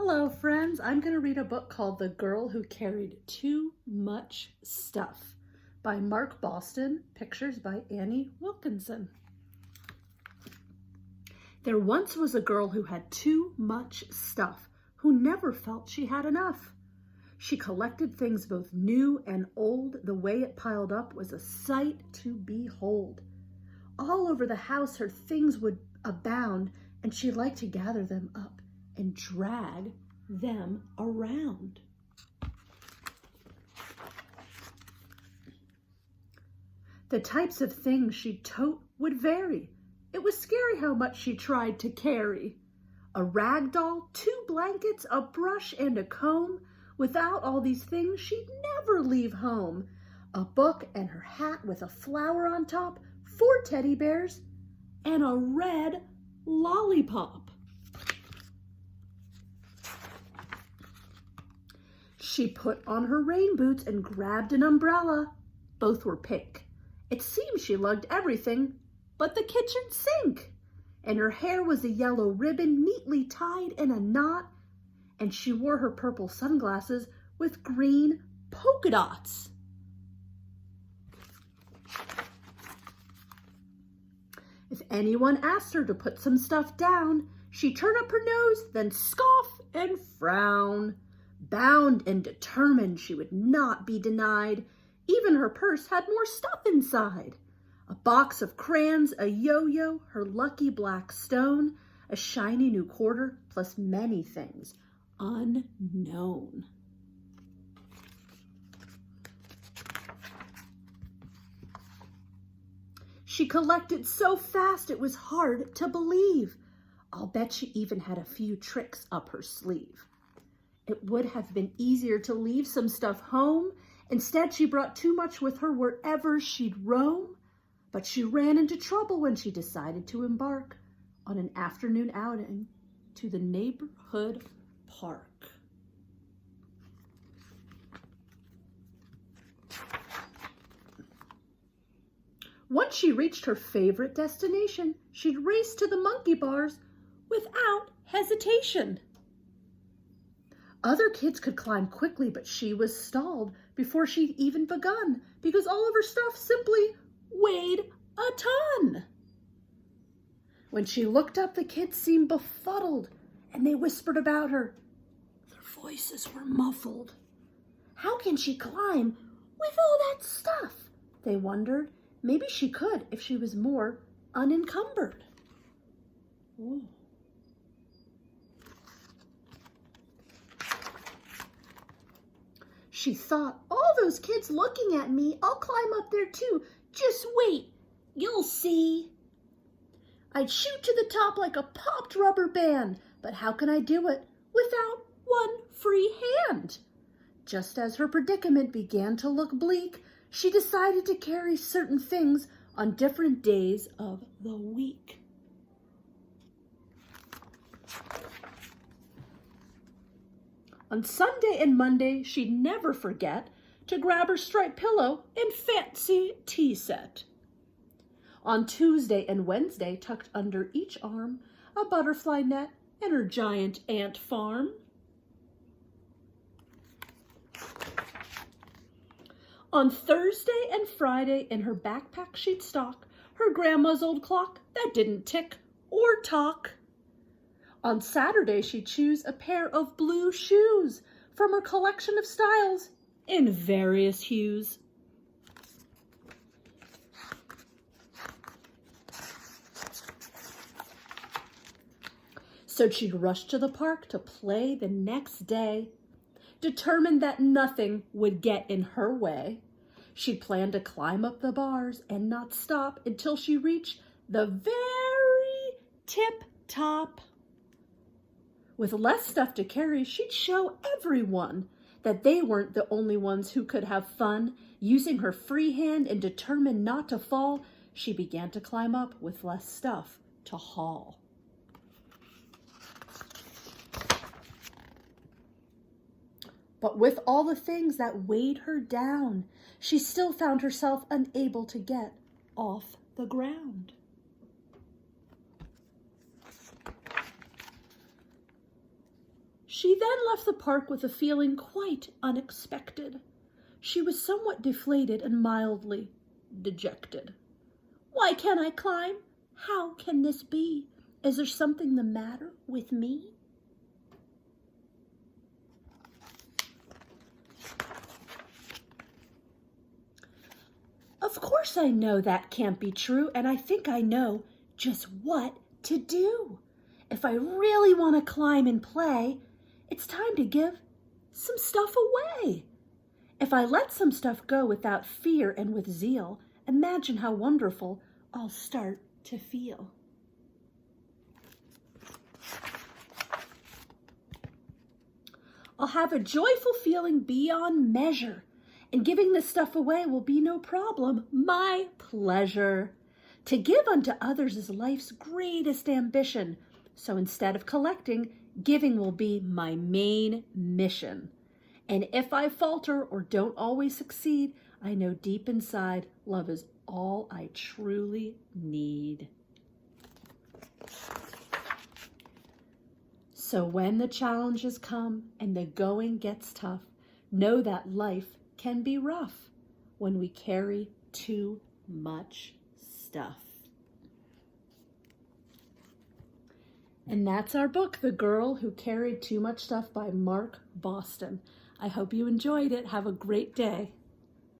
Hello friends, I'm going to read a book called The Girl Who Carried Too Much Stuff by Marc Boston, pictures by Annie Wilkinson. There once was a girl who had too much stuff, who never felt she had enough. She collected things both new and old. The way it piled up was a sight to behold. All over the house her things would abound, and she liked to gather them up and drag them around. The types of things she'd tote would vary. It was scary how much she tried to carry. A rag doll, 2 blankets, a brush, and a comb. Without all these things, she'd never leave home. A book and her hat with a flower on top, 4 teddy bears, and a red lollipop. She put on her rain boots and grabbed an umbrella. Both were pink. It seemed she lugged everything but the kitchen sink. And her hair was a yellow ribbon neatly tied in a knot. And she wore her purple sunglasses with green polka dots. If anyone asked her to put some stuff down, she'd turn up her nose, then scoff and frown. Bound and determined, she would not be denied. Even her purse had more stuff inside. A box of crayons, a yo-yo, her lucky black stone, a shiny new quarter, plus many things unknown. She collected so fast it was hard to believe. I'll bet she even had a few tricks up her sleeve. It would have been easier to leave some stuff home. Instead, she brought too much with her wherever she'd roam. But she ran into trouble when she decided to embark on an afternoon outing to the neighborhood park. Once she reached her favorite destination, she'd race to the monkey bars without hesitation. Other kids could climb quickly, but she was stalled before she'd even begun because all of her stuff simply weighed a ton. When she looked up, the kids seemed befuddled, and they whispered about her. Their voices were muffled. How can she climb with all that stuff? They wondered. Maybe she could if she was more unencumbered. Ooh. She thought, all those kids looking at me, I'll climb up there too. Just wait, you'll see. I'd shoot to the top like a popped rubber band, but how can I do it without one free hand? Just as her predicament began to look bleak, she decided to carry certain things on different days of the week. On Sunday and Monday, she'd never forget to grab her striped pillow and fancy tea set. On Tuesday and Wednesday, tucked under each arm, a butterfly net and her giant ant farm. On Thursday and Friday, in her backpack she'd stock her grandma's old clock that didn't tick or talk. On Saturday, she'd choose a pair of blue shoes from her collection of styles in various hues. So she'd rush to the park to play the next day, determined that nothing would get in her way. She'd planned to climb up the bars and not stop until she reached the very tip-top. With less stuff to carry, she'd show everyone that they weren't the only ones who could have fun. Using her free hand and determined not to fall, she began to climb up with less stuff to haul. But with all the things that weighed her down, she still found herself unable to get off the ground. She then left the park with a feeling quite unexpected. She was somewhat deflated and mildly dejected. Why can't I climb? How can this be? Is there something the matter with me? Of course I know that can't be true, and I think I know just what to do. If I really want to climb and play, it's time to give some stuff away. If I let some stuff go without fear and with zeal, imagine how wonderful I'll start to feel. I'll have a joyful feeling beyond measure, and giving this stuff away will be no problem, my pleasure. To give unto others is life's greatest ambition, so instead of collecting, giving will be my main mission. And if I falter or don't always succeed, I know deep inside love is all I truly need. So when the challenges come and the going gets tough, know that life can be rough when we carry too much stuff. And that's our book, The Girl Who Carried Too Much Stuff by Marc Boston. I hope you enjoyed it. Have a great day.